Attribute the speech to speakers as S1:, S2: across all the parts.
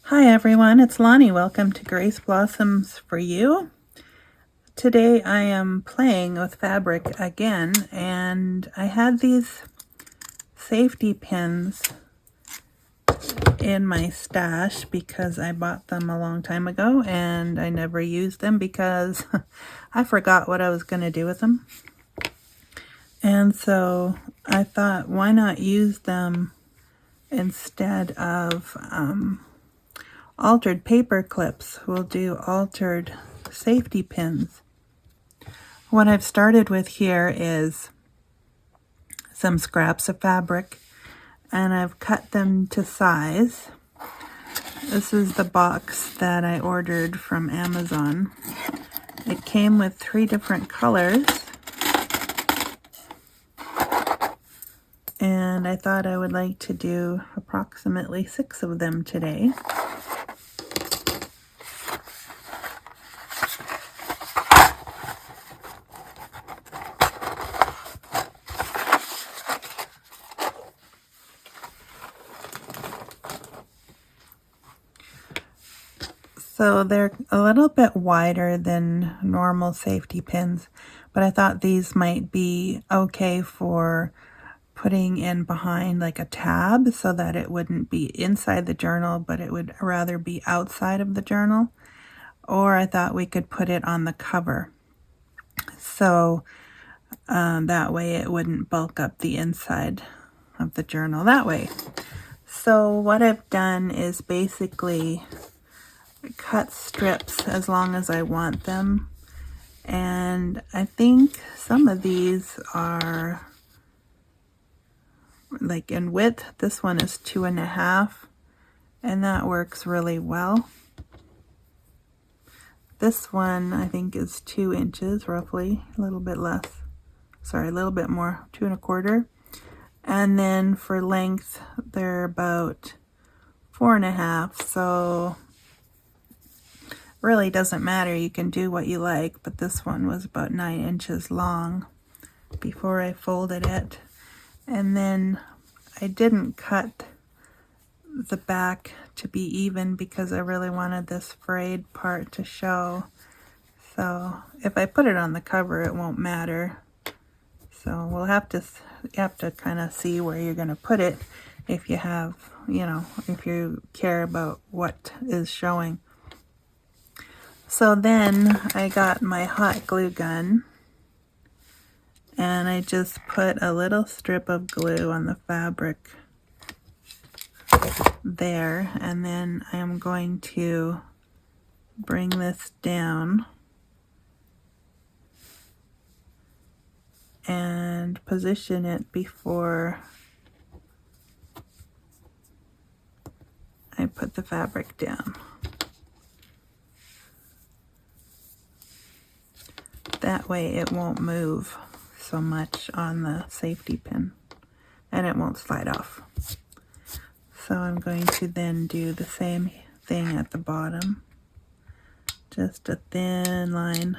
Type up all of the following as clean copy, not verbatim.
S1: Hi everyone, it's Lonnie. Welcome to Grace Blossoms for You. Today I am playing with fabric again, and I had these safety pins in my stash because I bought them a long time ago and I never used them because I forgot what I was going to do with them. And so I thought, why not use them instead of altered paper clips? We'll do altered safety pins. What I've started with here is some scraps of fabric, and I've cut them to size. This is the box that I ordered from Amazon. It came with 3 different colors, and I thought I would like to do approximately 6 of them today. So they're a little bit wider than normal safety pins, but I thought these might be okay for putting in behind like a tab so that it wouldn't be inside the journal, but it would rather be outside of the journal. Or I thought we could put it on the cover. So that way it wouldn't bulk up the inside of the journal that way. So what I've done is basically cut strips as long as I want them. And I think some of these are like in width. This one is 2.5, and that works really well. This one I think is 2 inches roughly, a little bit less, sorry, a little bit more, 2.25. And then for length they're about 4.5, so really doesn't matter, you can do what you like. But this one was about 9 inches long before I folded it. And then I didn't cut the back to be even because I really wanted this frayed part to show. So if I put it on the cover, it won't matter. So we'll have to kind of see where you're going to put it if you have, if you care about what is showing. So then I got my hot glue gun, and I just put a little strip of glue on the fabric there, and then I am going to bring this down and position it before I put the fabric down. That way it won't move so much on the safety pin and it won't slide off. So I'm going to then do the same thing at the bottom. Just a thin line.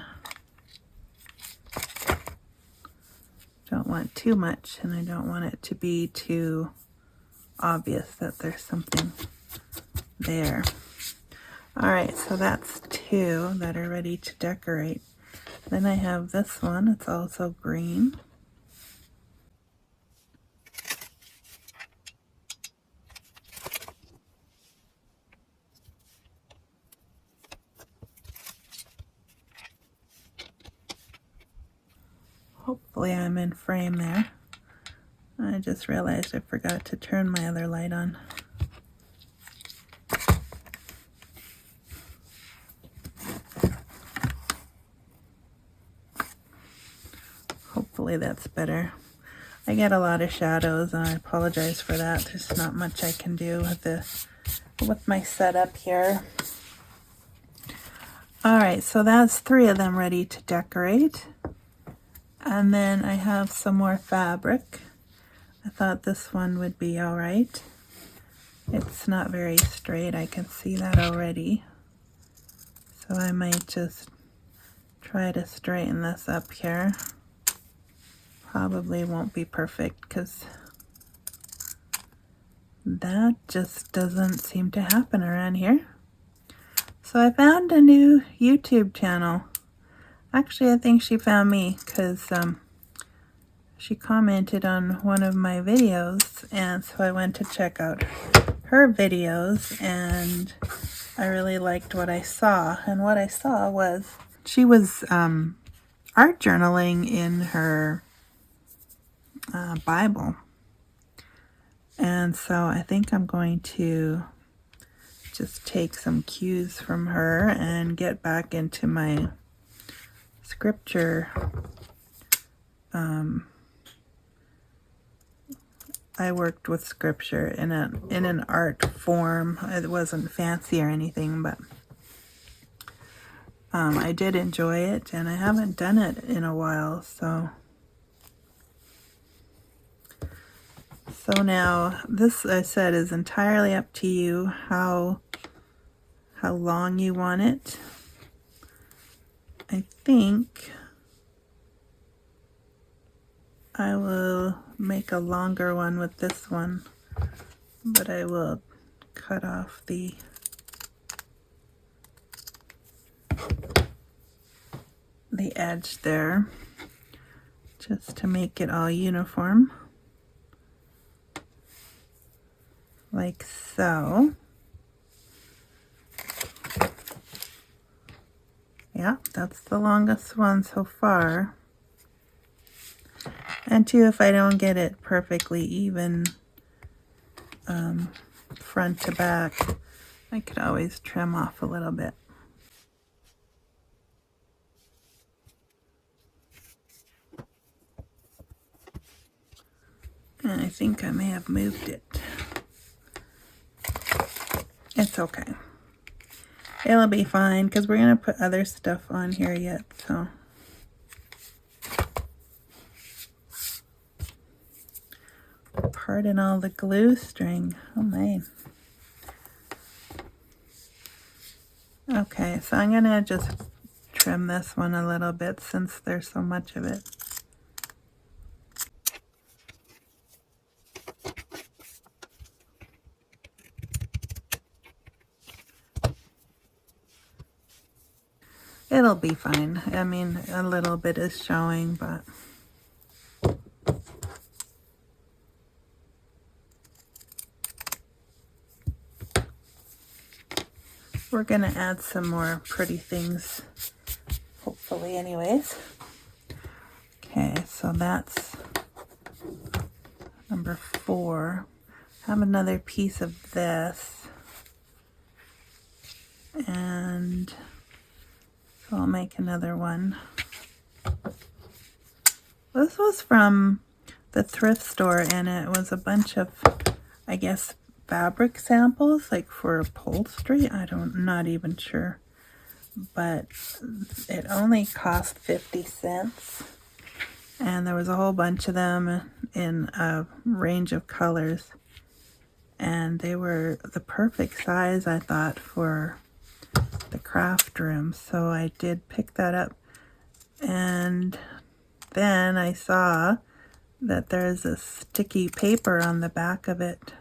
S1: Don't want too much, and I don't want it to be too obvious that there's something there. Alright, so that's 2 that are ready to decorate. Then I have this one, it's also green. Hopefully I'm in frame there. I just realized I forgot to turn my other light on. Hopefully that's better. I get a lot of shadows, and I apologize for that. There's not much I can do with my setup here. Alright, so that's 3 of them ready to decorate. And then I have some more fabric. I thought this one would be alright. It's not very straight, I can see that already. So I might just try to straighten this up here. Probably won't be perfect because That just doesn't seem to happen around here. So I found a new YouTube channel. Actually, I think she found me because she commented on one of my videos, and so I went to check out her videos, and I really liked what I saw. And what I saw was she was art journaling in her Bible. And so I think I'm going to just take some cues from her and get back into my scripture. I worked with scripture in an art form. It wasn't fancy or anything, but I did enjoy it, and I haven't done it in a while, so now this, I said, is entirely up to you how long you want it. I think I will make a longer one with this one, but I will cut off the edge there just to make it all uniform, like so. Yeah, that's the longest one so far. And too, if I don't get it perfectly even front to back, I could always trim off a little bit. And I think I may have moved it. It's okay. It'll be fine because we're going to put other stuff on here yet, so. Pardon all the glue string. Oh my. Okay, so I'm going to just trim this one a little bit since there's so much of it. It'll be fine. I mean, a little bit is showing, but we're going to add some more pretty things, hopefully anyways. Okay, so that's number 4. Have another piece of this. And so I'll make another one. This was from the thrift store, and it was a bunch of, I guess, fabric samples, like for upholstery. I'm not even sure. But it only cost 50 cents. And there was a whole bunch of them in a range of colors. And they were the perfect size, I thought, for the craft room. So I did pick that up. And then I saw that there's a sticky paper on the back of it.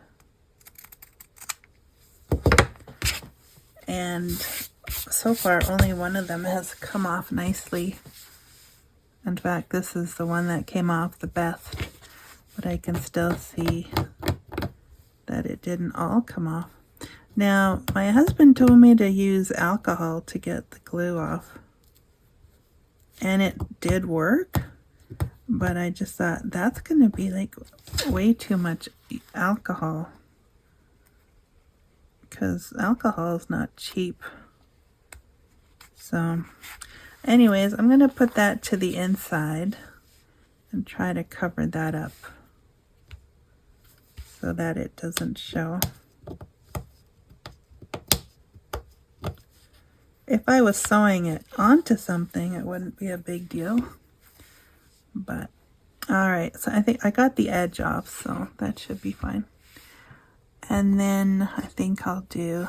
S1: And so far, only one of them has come off nicely. In fact, this is the one that came off the best. But I can still see that it didn't all come off. Now, my husband told me to use alcohol to get the glue off. And it did work. But I just thought, that's going to be like way too much alcohol. Because alcohol is not cheap. So, anyways, I'm going to put that to the inside and try to cover that up so that it doesn't show. If I was sewing it onto something, it wouldn't be a big deal. But, alright, so I think I got the edge off, so that should be fine. And then I think I'll do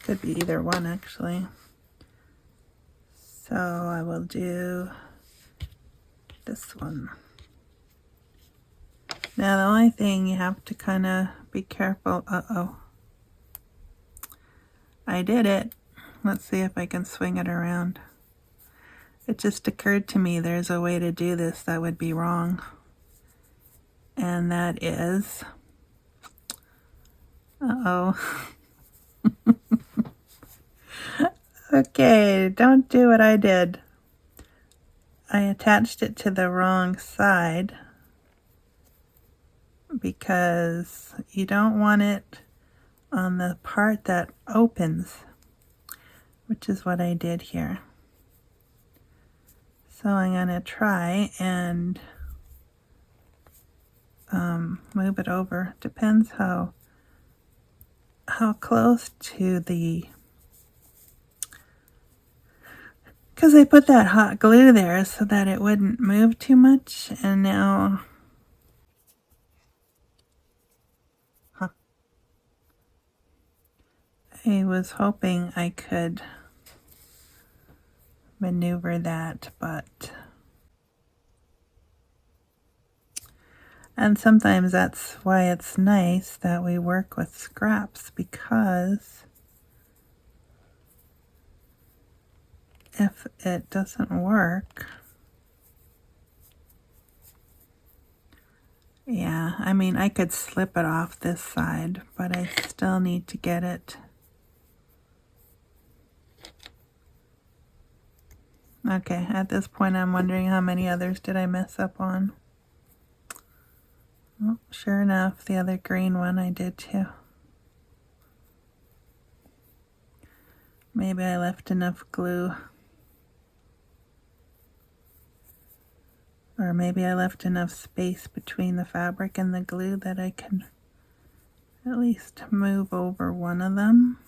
S1: could be either one actually. So I will do this one. Now the only thing you have to kind of be careful. Uh-oh. I did it. Let's see if I can swing it around. It just occurred to me there's a way to do this that would be wrong. And that is... Uh-oh. Okay, don't do what I did. I attached it to the wrong side because you don't want it on the part that opens, which is what I did here. So I'm going to try and move it over. Depends how close to the... Because I put that hot glue there so that it wouldn't move too much, and now... I was hoping I could maneuver that, but... And sometimes that's why it's nice that we work with scraps, because if it doesn't work... Yeah, I mean, I could slip it off this side, but I still need to get it... Okay, at this point I'm wondering how many others did I mess up on. Well, sure enough, the other green one I did too. Maybe I left enough glue. Or maybe I left enough space between the fabric and the glue that I can at least move over one of them.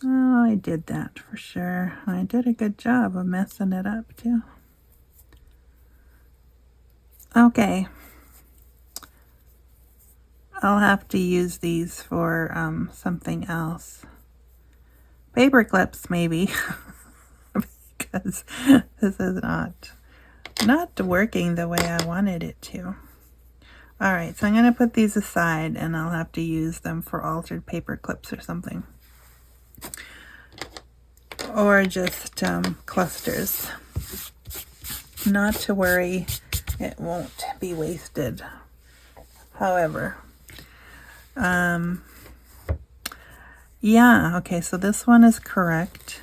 S1: Oh, I did that for sure. I did a good job of messing it up too. Okay. I'll have to use these for something else. Paper clips, maybe. Because this is not working the way I wanted it to. Alright, so I'm going to put these aside and I'll have to use them for altered paper clips or something. Or just clusters. Not to worry, it won't be wasted. However, yeah, okay, so this one is correct.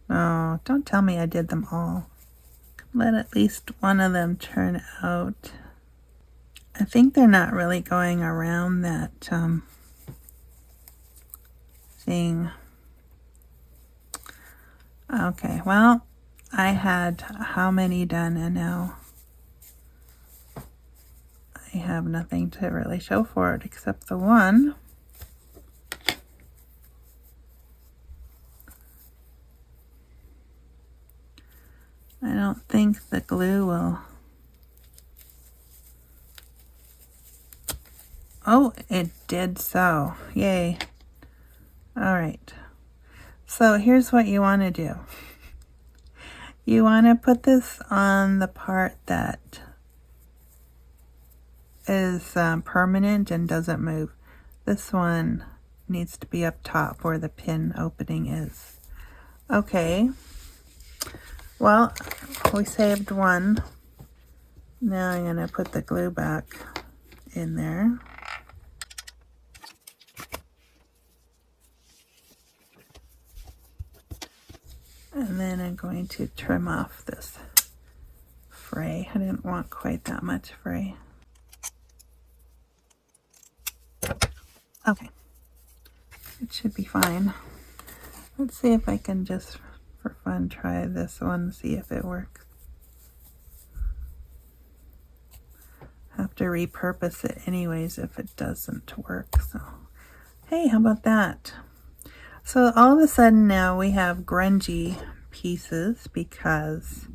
S1: Oh, don't tell me I did them all. Let at least one of them turn out. I think they're not really going around that thing. Okay, well, I had how many done, and now I have nothing to really show for it except the one. I don't think the glue will... Oh, it did so. Yay. Alright. So here's what you want to do. You want to put this on the part that is permanent and doesn't move. This one needs to be up top where the pin opening is. Okay. Well, we saved one. Now I'm going to put the glue back in there. And then I'm going to trim off this fray. I didn't want quite that much fray. Okay. It should be fine. Let's see if I can just, for fun, try this one, see if it works. Have to repurpose it anyways if it doesn't work. So, hey, how about that? So all of a sudden now we have grungy pieces because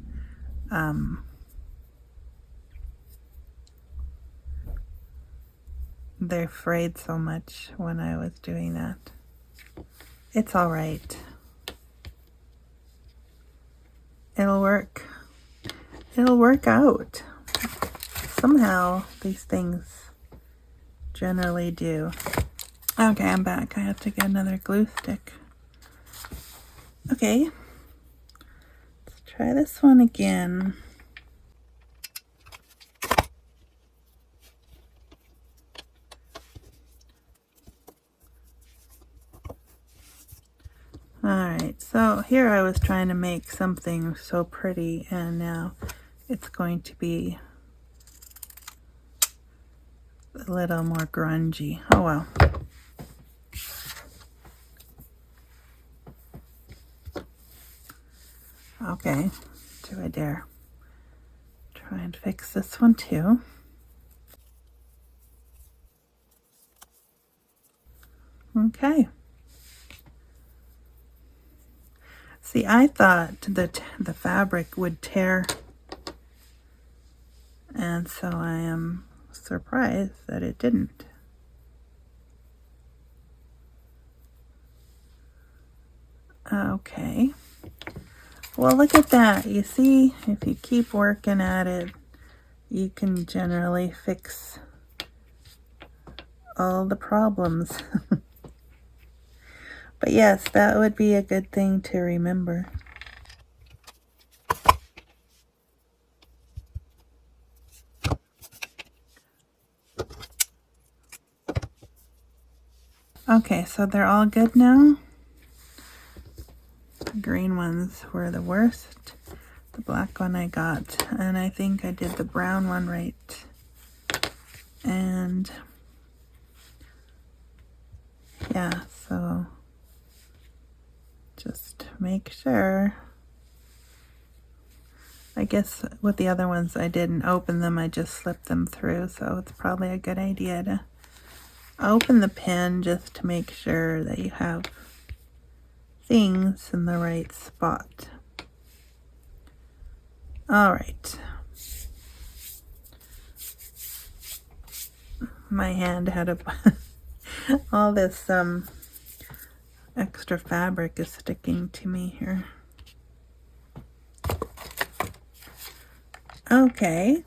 S1: they frayed so much when I was doing that. It's all right. it'll work. It'll work out. Somehow these things generally do. Okay, I'm back. I have to get another glue stick. Okay, let's try this one again. Alright, so here I was trying to make something so pretty, and now it's going to be a little more grungy. Oh well. Okay, do I dare try and fix this one too? Okay. See, I thought that the fabric would tear, and so I am surprised that it didn't. Okay. Well, look at that. You see, if you keep working at it, you can generally fix all the problems. But yes, that would be a good thing to remember. Okay, so they're all good now. The green ones were the worst. The black one I got, and I think I did the brown one right. And yeah, so just make sure. I guess with the other ones I didn't open them, I just slipped them through, so it's probably a good idea to open the pin just to make sure that you have things in the right spot. All right. My hand had a all this extra fabric is sticking to me here. Okay.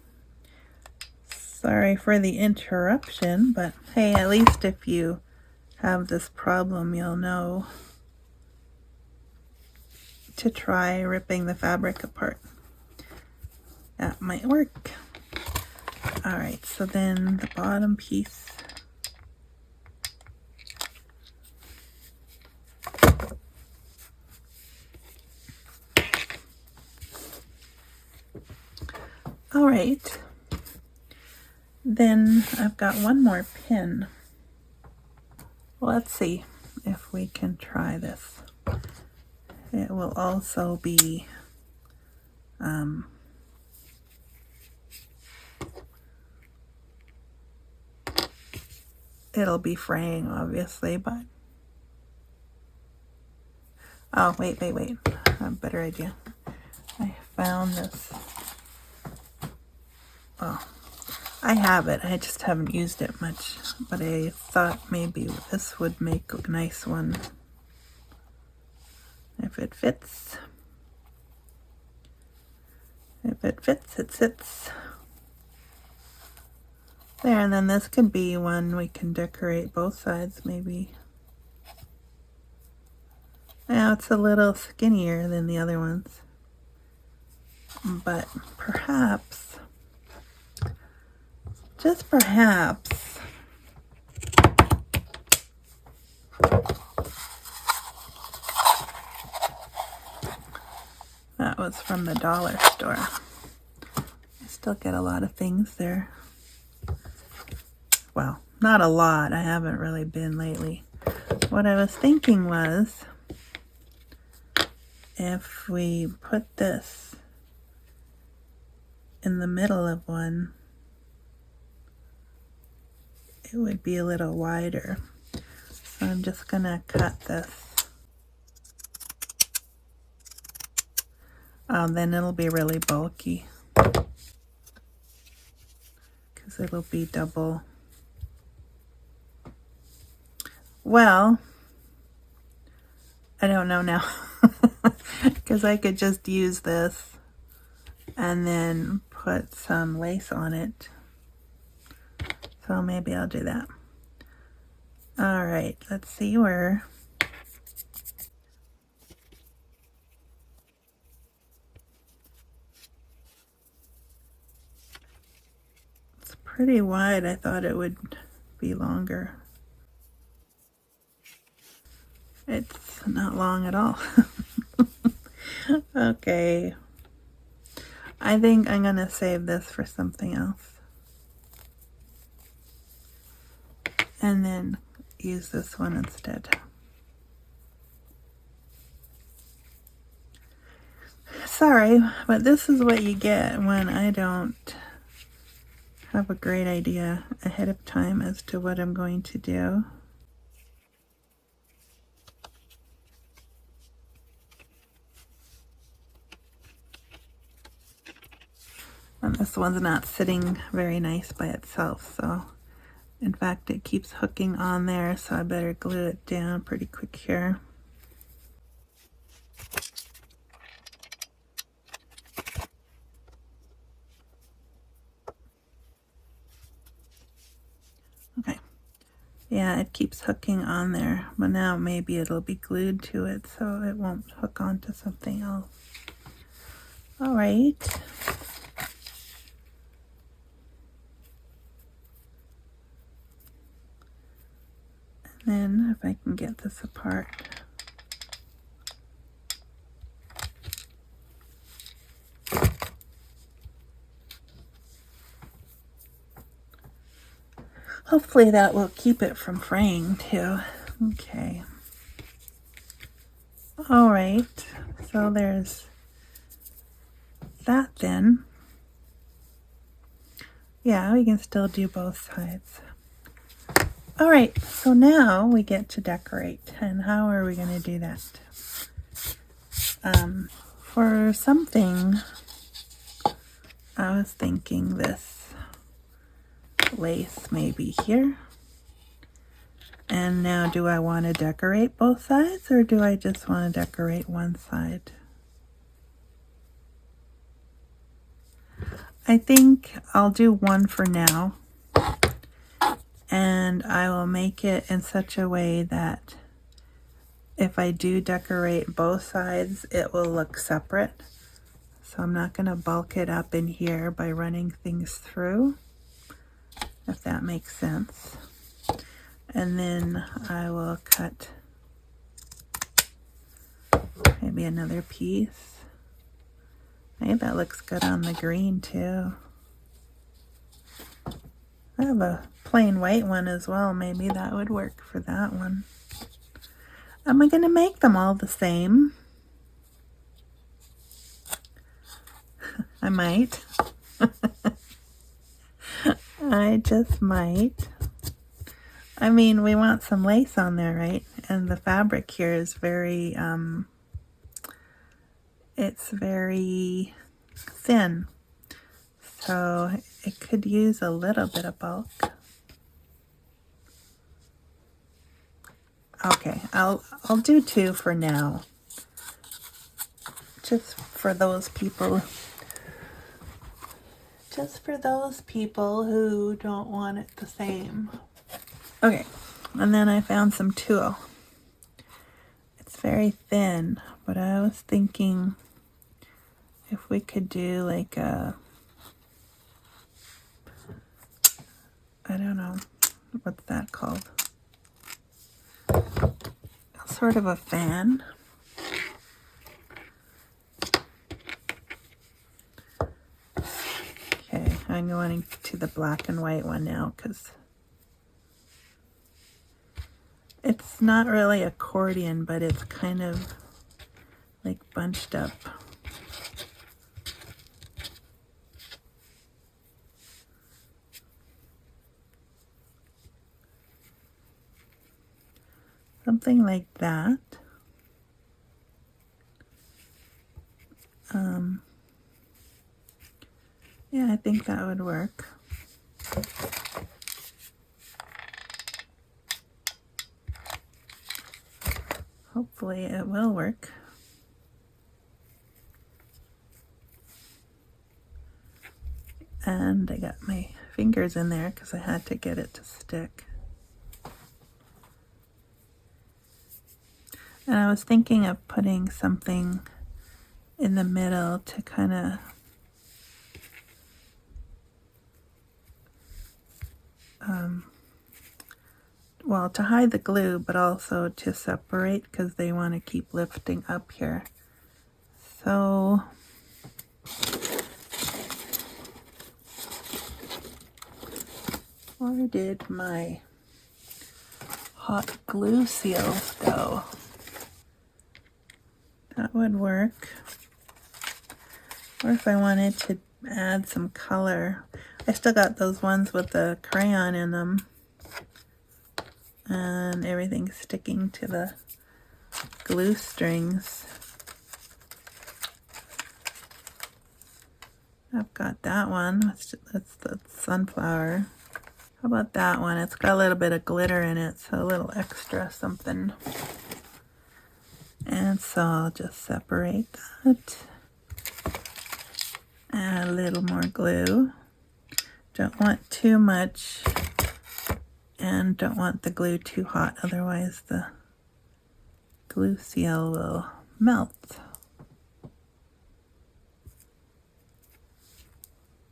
S1: Sorry for the interruption, but hey, at least if you have this problem, you'll know to try ripping the fabric apart. That might work. All right, so then the bottom piece. All right, then I've got one more pin. Let's see if we can try this. It will also be it'll be fraying, obviously, but oh, wait, I have a better idea. I found this. Oh, I have it. I just haven't used it much, but I thought maybe this would make a nice one. If it fits. If it fits, it sits. There, and then this could be one we can decorate both sides, maybe. Now it's a little skinnier than the other ones, but perhaps, just perhaps, that was from the dollar store. I still get a lot of things there. Well, not a lot. I haven't really been lately. What I was thinking was, if we put this in the middle of one, it would be a little wider. So I'm just gonna cut this. Oh, then it'll be really bulky, because it'll be double. Well, I don't know now. Because I could just use this and then put some lace on it. So maybe I'll do that. All right, let's see where. It's pretty wide. I thought it would be longer. It's not long at all. Okay. I think I'm gonna save this for something else. And then use this one instead. Sorry, but this is what you get when I don't have a great idea ahead of time as to what I'm going to do. And this one's not sitting very nice by itself, so in fact it keeps hooking on there, so I better glue it down pretty quick here. Okay, yeah, it keeps hooking on there, but now maybe it'll be glued to it so it won't hook onto something else. All right. Then if I can get this apart. Hopefully that will keep it from fraying too. Okay. All right, so there's that then. Yeah, we can still do both sides. All right, so now we get to decorate. And how are we going to do that? For something, I was thinking this lace maybe here. And now, do I want to decorate both sides, or do I just want to decorate one side? I think I'll do one for now. And I will make it in such a way that if I do decorate both sides, it will look separate. So I'm not going to bulk it up in here by running things through, if that makes sense. And then I will cut maybe another piece. Maybe that looks good on the green too. I have a plain white one as well. Maybe that would work for that one. Am I going to make them all the same? I might. I just might. I mean, we want some lace on there, right? And the fabric here is very, it's very thin. So it could use a little bit of bulk. Okay, I'll do two for now. Just for those people who don't want it the same. Okay, and then I found some tulle. It's very thin, but I was thinking if we could do like a, I don't know, what's that called? Sort of a fan. Okay, I'm going to the black and white one now because it's not really accordion, but it's kind of like bunched up. Something like that. Yeah, I think that would work. hopefully it will work. And I got my fingers in there because I had to get it to stick. And I was thinking of putting something in the middle to kind of well, to hide the glue, but also to separate because they want to keep lifting up here. So where did my hot glue seals go? That would work. Or if I wanted to add some color. I still got those ones with the crayon in them. And everything's sticking to the glue strings. I've got that one. That's the sunflower. How about that one? It's got a little bit of glitter in it, so a little extra something. And so I'll just separate that. Add a little more glue. Don't want too much. And don't want the glue too hot, otherwise the glue seal will melt.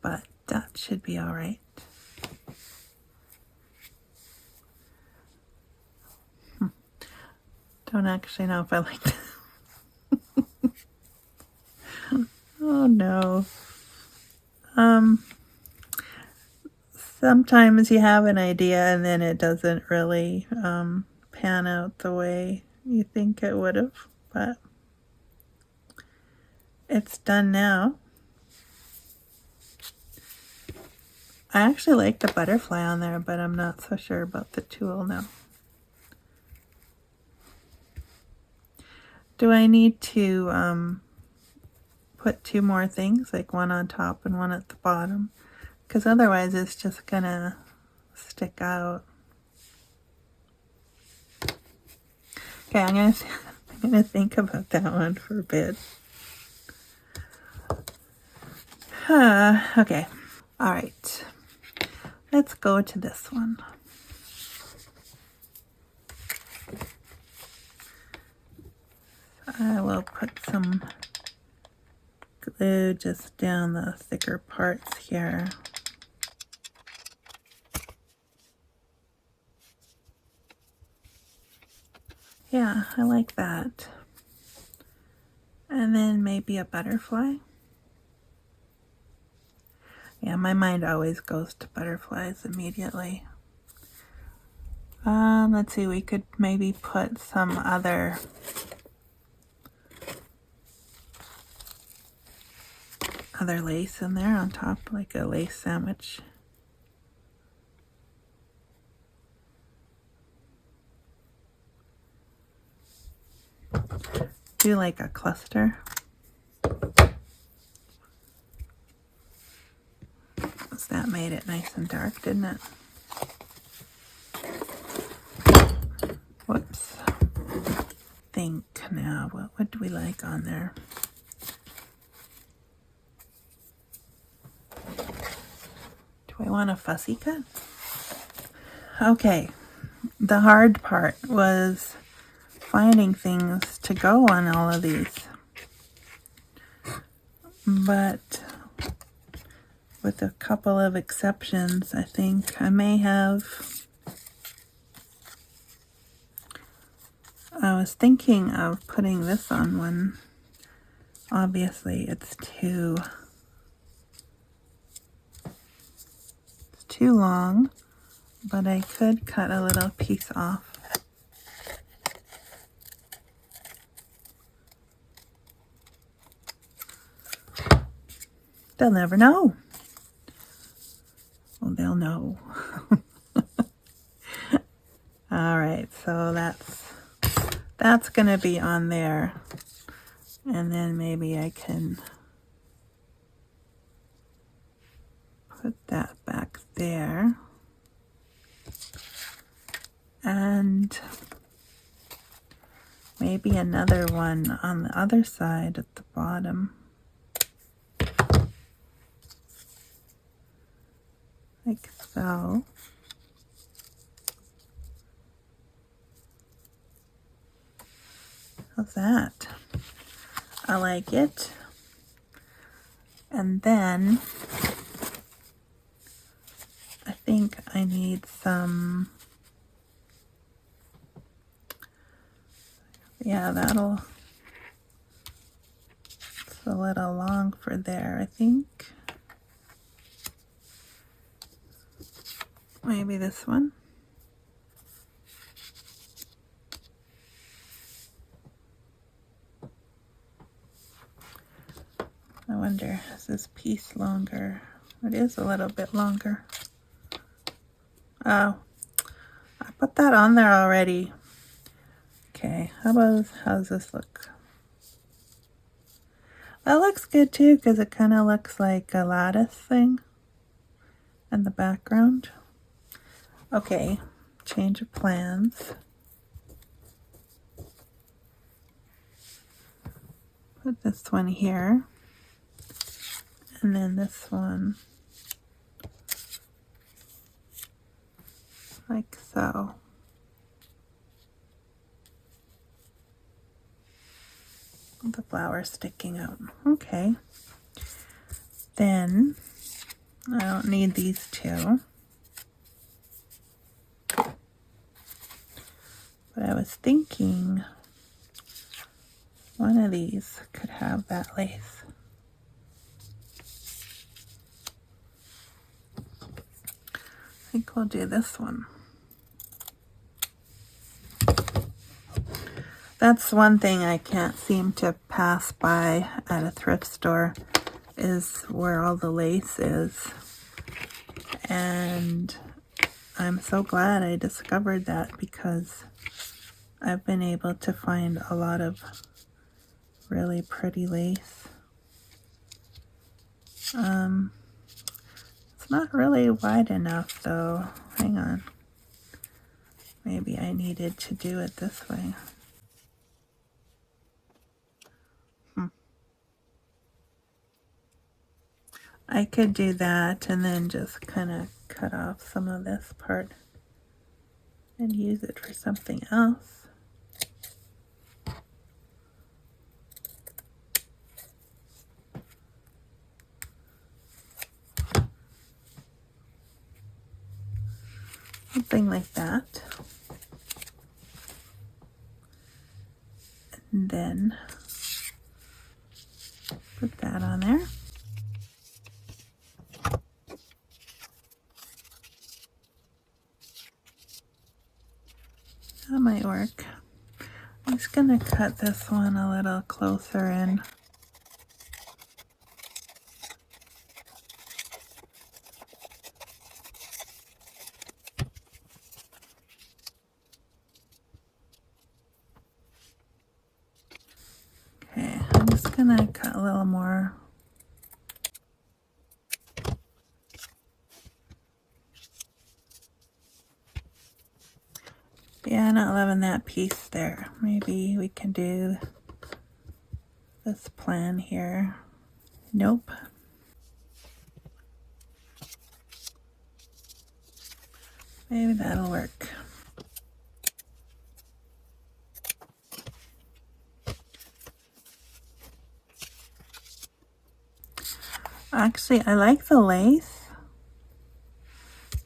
S1: But that should be all right. Don't actually know if I like that. Oh no. Sometimes you have an idea and then it doesn't really pan out the way you think it would have, but it's done now. I actually like the butterfly on there, but I'm not so sure about the tulle now. Do I need to put two more things, like one on top and one at the bottom? Because otherwise it's just gonna stick out. Okay, I'm gonna think about that one for a bit. Okay, all right. Let's go to this one. I will put some glue just down the thicker parts here. Yeah, I like that. And then maybe a butterfly. Yeah, my mind always goes to butterflies immediately. Let's see, we could maybe put some other lace in there on top, like a lace sandwich. Do like a cluster. That made it nice and dark, didn't it? Whoops. Think now, what do we like on there? Do I want a fussy cut? Okay, the hard part was finding things to go on all of these. But with a couple of exceptions, I think I may have. I was thinking of putting this on one. Obviously, it's too long, but I could cut a little piece off. They'll never know. Well, they'll know. All right, so that's gonna be on there, and then maybe I can put that back there, and maybe another one on the other side at the bottom. Like so. How's that? I like it. And then I think I need some, yeah, it's a little long for there, I think. Maybe this one. I wonder, is this piece longer? It is a little bit longer. Oh, I put that on there already. Okay, how's this look? That looks good too, because it kind of looks like a lattice thing in the background. Okay, change of plans. Put this one here. And then this one. Like so. The flower sticking out. Okay. Then I don't need these two. But I was thinking one of these could have that lace. I think we'll do this one. That's one thing I can't seem to pass by at a thrift store, is where all the lace is. And I'm so glad I discovered that, because I've been able to find a lot of really pretty lace. It's not really wide enough though. Hang on. Maybe I needed to do it this way. I could do that and then just kind of cut off some of this part and use it for something else. Something like that. And then put that on there. That might work. I'm just gonna cut this one a little closer in. Okay, I'm just gonna cut a little more. Yeah, not loving that piece there. Maybe we can do this plan here. Nope. Maybe that'll work. Actually, I like the lace.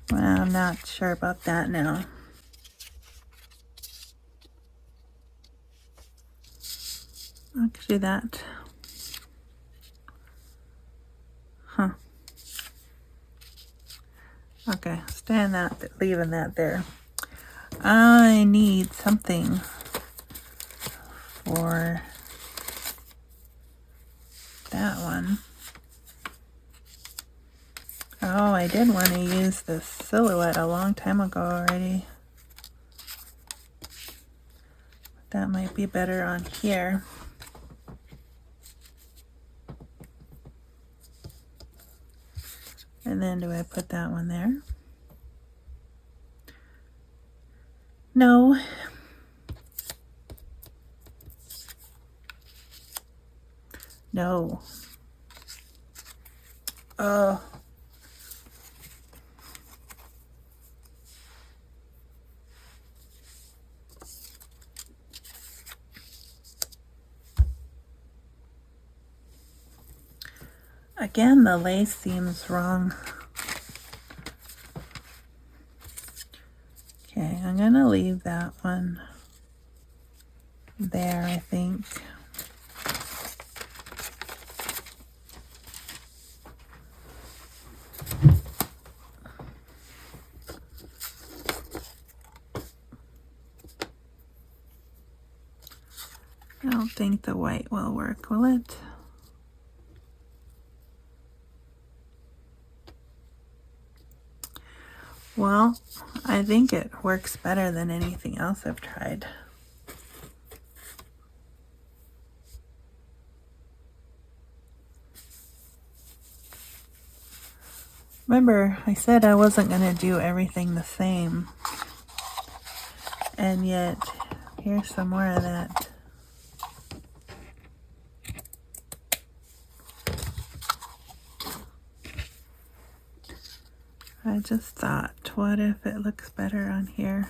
S1: Well, I'm not sure about that now. I could do that. Huh. Okay, staying that, leaving that there. I need something for that one. Oh, I did want to use this silhouette a long time ago already. That might be better on here. And then do I put that one there? No. No. Oh. Again, the lace seems wrong. Okay, I'm gonna leave that one there, I think. I don't think the white will work, will it? Well, I think it works better than anything else I've tried. Remember, I said I wasn't going to do everything the same. And yet, here's some more of that. I just thought, what if it looks better on here?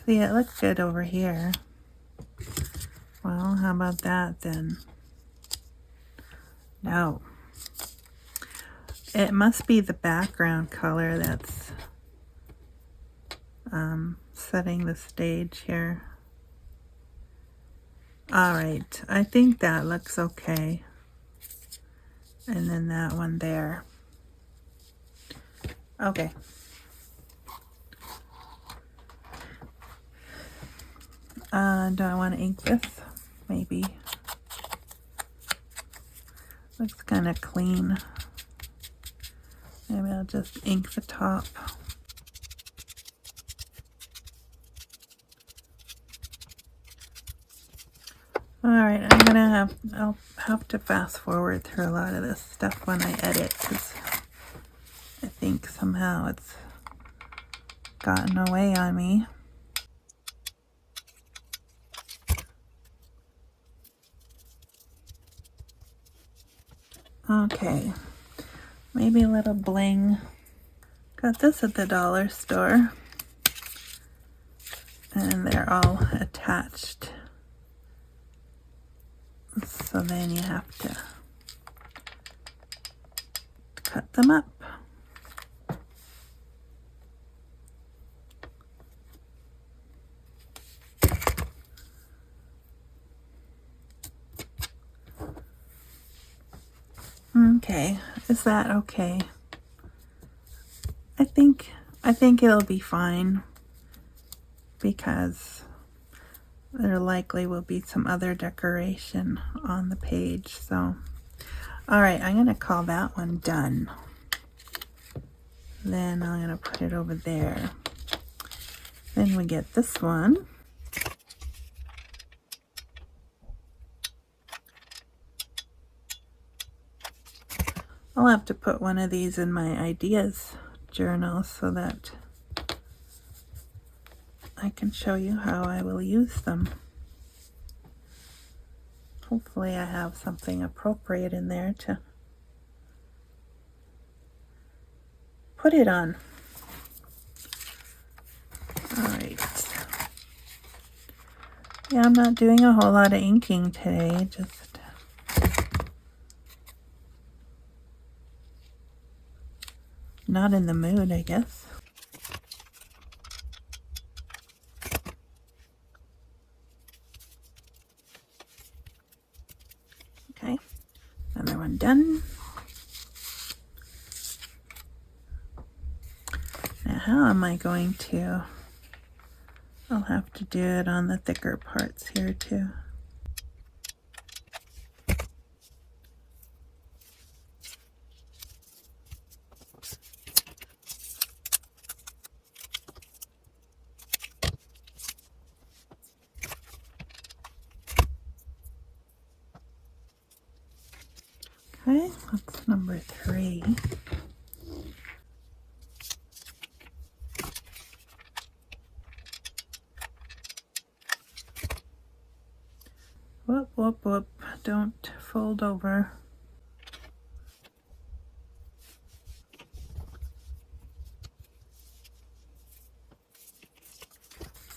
S1: See, it looks good over here. Well, how about that then? No. It must be the background color that's setting the stage here. Alright, I think that looks okay. And then that one there. Okay. Do I want to ink this? Maybe. Looks kind of clean. Maybe I'll just ink the top. Alright, I'll have to fast forward through a lot of this stuff when I edit, because I think somehow it's gotten away on me. Okay, maybe a little bling. Got this at the dollar store, and they're all attached. So then you have to cut them up. Okay, is that okay? I think it'll be fine, because there likely will be some other decoration on the page. So, all right, I'm gonna call that one done. Then I'm gonna put it over there. Then we get this one. I'll have to put one of these in my ideas journal so that I can show you how I will use them. Hopefully I have something appropriate in there to put it on. Alright. Yeah, I'm not doing a whole lot of inking today, just not in the mood, I guess. Okay, another one done. Now how am I going to... I'll have to do it on the thicker parts here too. Okay, that's number 3. Whoop, whoop, whoop. Don't fold over.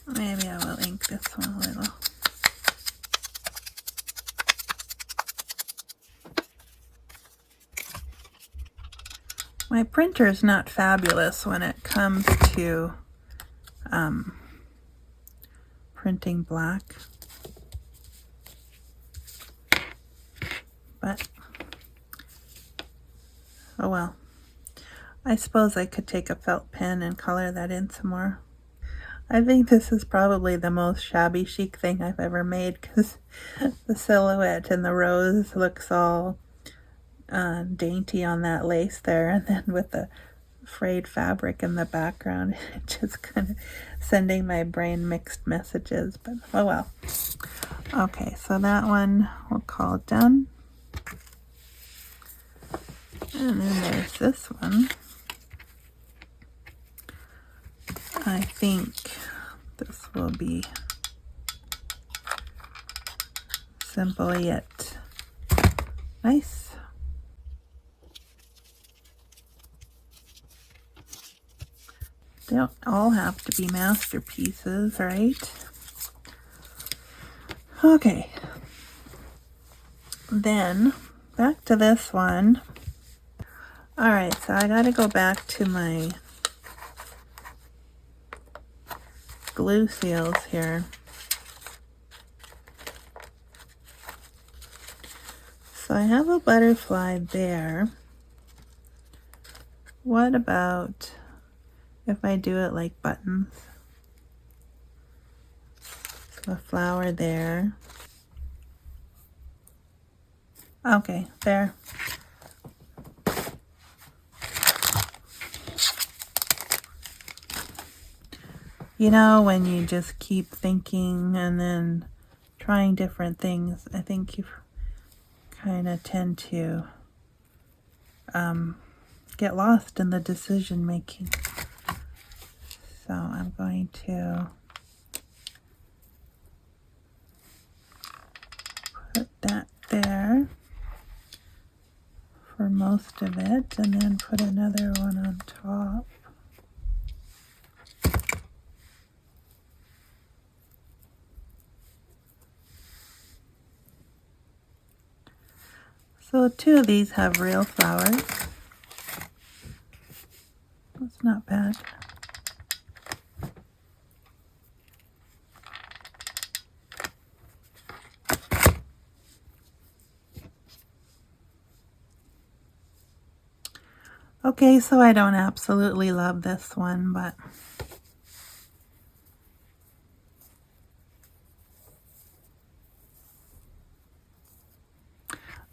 S1: Maybe I will ink this one a little. My printer is not fabulous when it comes to printing black, but oh well. I suppose I could take a felt pen and color that in some more. I think this is probably the most shabby chic thing I've ever made, because the silhouette and the rose looks all dainty on that lace there, and then with the frayed fabric in the background, it just kind of sending my brain mixed messages, but oh well. Okay, so that one we'll call done. And then there's this one. I think this will be simple yet nice. They don't all have to be masterpieces, right? Okay. Then back to this one. Alright, so I gotta go back to my glue seals here. So I have a butterfly there. What about if I do it like buttons? So a flower there. Okay, there. You know, when you just keep thinking and then trying different things, I think you kind of tend to get lost in the decision making. So I'm going to put that there for most of it, and then put another one on top. So two of these have real flowers. That's not bad. Okay, so I don't absolutely love this one, but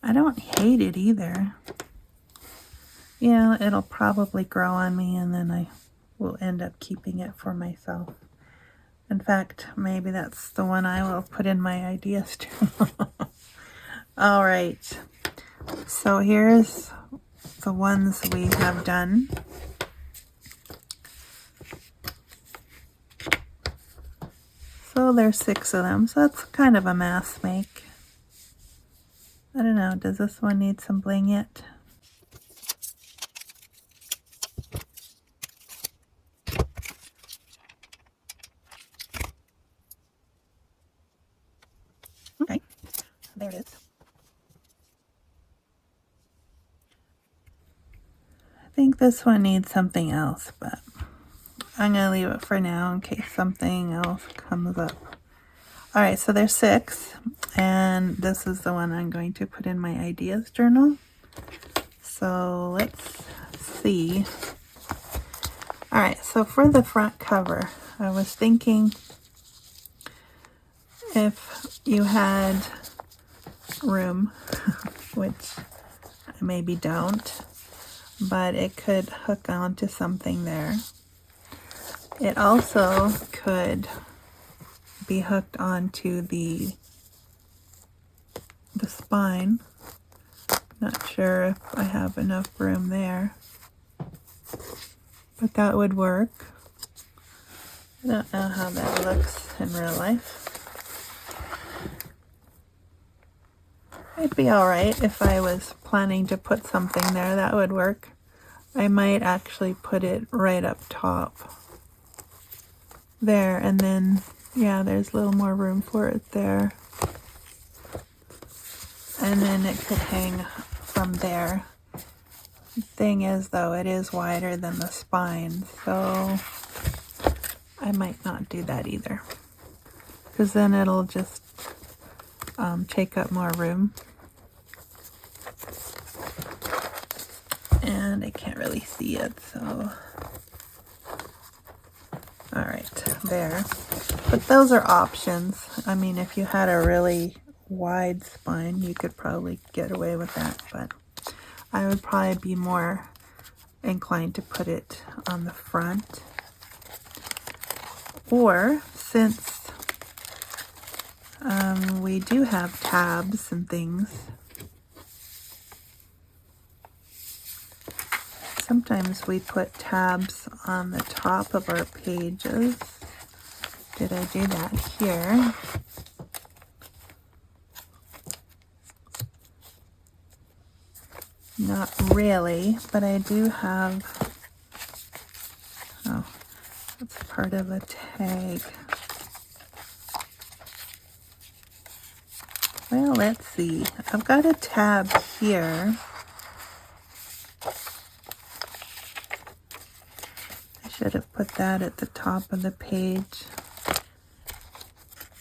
S1: I don't hate it either. Yeah, it'll probably grow on me, and then I will end up keeping it for myself. In fact, maybe that's the one I will put in my ideas journal. All right, so here's the ones we have done. So there's 6 of them, so that's kind of a mass make. I don't know, does this one need some bling yet? Okay, there it is. I think this one needs something else, but I'm going to leave it for now in case something else comes up. Alright, so there's 6, and this is the one I'm going to put in my ideas journal. So let's see. Alright, so for the front cover, I was thinking if you had room, which I maybe don't, but it could hook onto something there. It also could be hooked onto the spine. Not sure if I have enough room there, but that would work. I don't know how that looks in real life. It'd be alright if I was planning to put something there. That would work. I might actually put it right up top there, and then, yeah, there's a little more room for it there. And then it could hang from there. The thing is, though, it is wider than the spine, so I might not do that either, because then it'll just take up more room. And I can't really see it, so... Alright, there. But those are options. I mean, if you had a really wide spine, you could probably get away with that, but I would probably be more inclined to put it on the front. Or, since we do have tabs and things, sometimes we put tabs on the top of our pages. Did I do that here? Not really, but I do have, oh, that's part of a tag. Well, let's see. I've got a tab here. I should have put that at the top of the page.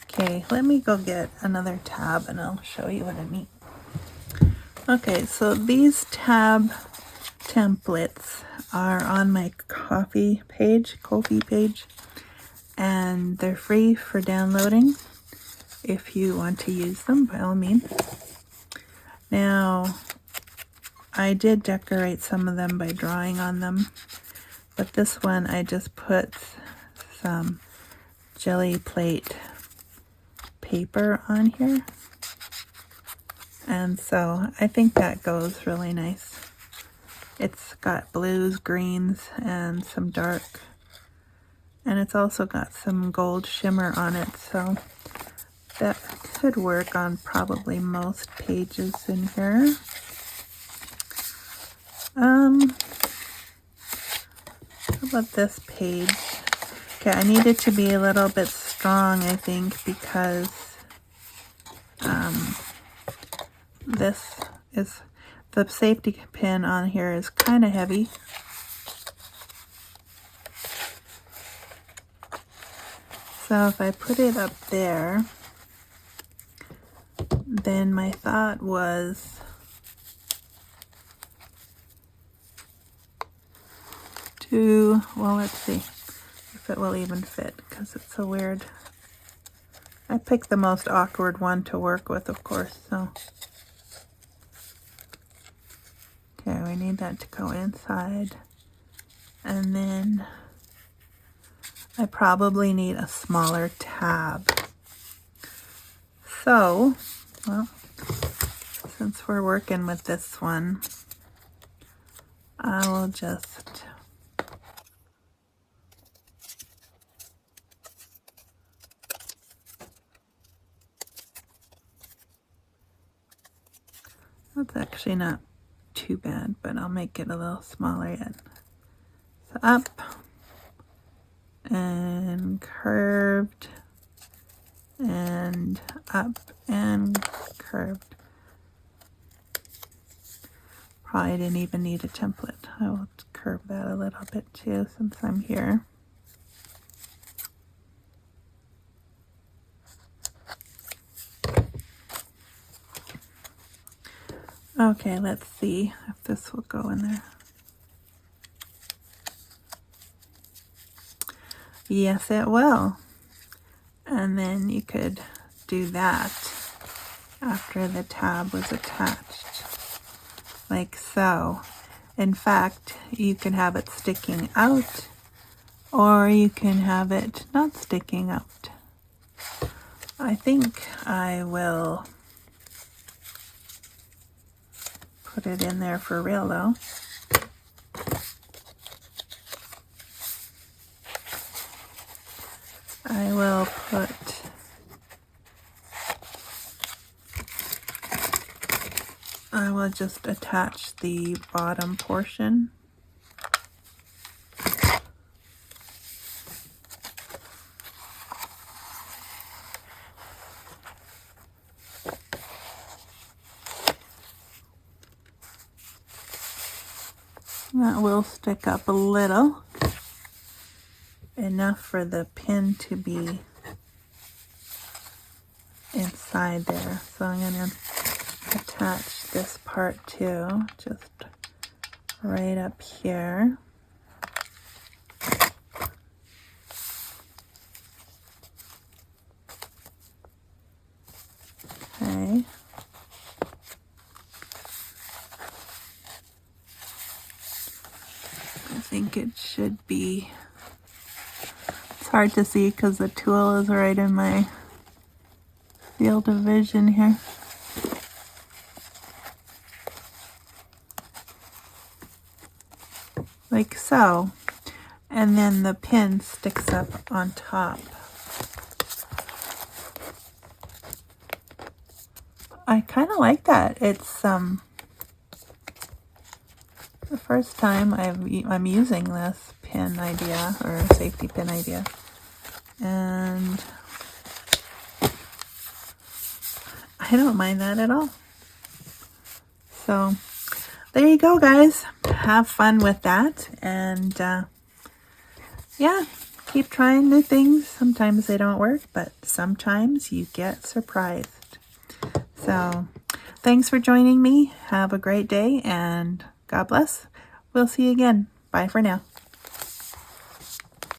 S1: Okay, let me go get another tab and I'll show you what I mean. Okay, so these tab templates are on my Ko-fi page, and they're free for downloading if you want to use them, by all means. Now, I did decorate some of them by drawing on them, but this one I just put some jelly plate paper on here. And so I think that goes really nice. It's got blues, greens, and some dark. And it's also got some gold shimmer on it, so that could work on probably most pages in here. How about this page? Okay, I need it to be a little bit strong, I think, because this is, the safety pin on here is kind of heavy. So if I put it up there, then my thought was to, well, let's see if it will even fit, because it's so weird. I picked the most awkward one to work with, of course, so. Okay, we need that to go inside. And then I probably need a smaller tab. So, well, since we're working with this one, I will just that's actually not too bad, but I'll make it a little smaller yet. So up and curved and up and curved. Probably didn't even need a template. I will curve that a little bit too since I'm here. Okay, let's see if this will go in there. Yes, it will. And then you could do that after the tab was attached, like so. In fact, you can have it sticking out, or you can have it not sticking out. I think I will put it in there for real though. I will put I'll just attach the bottom portion. That will stick up a little, enough for the pin to be inside there. So I'm going to attach this part too, just right up here. Okay. I think it should be, it's hard to see because the tool is right in my field of vision here. Like so. And then the pin sticks up on top. I kind of like that. It's the first time I'm using this pin idea, or safety pin idea, and I don't mind that at all. So there you go, guys. Have fun with that, and yeah, keep trying new things. Sometimes they don't work, but sometimes you get surprised. So thanks for joining me. Have a great day, and God bless. We'll see you again. Bye for now.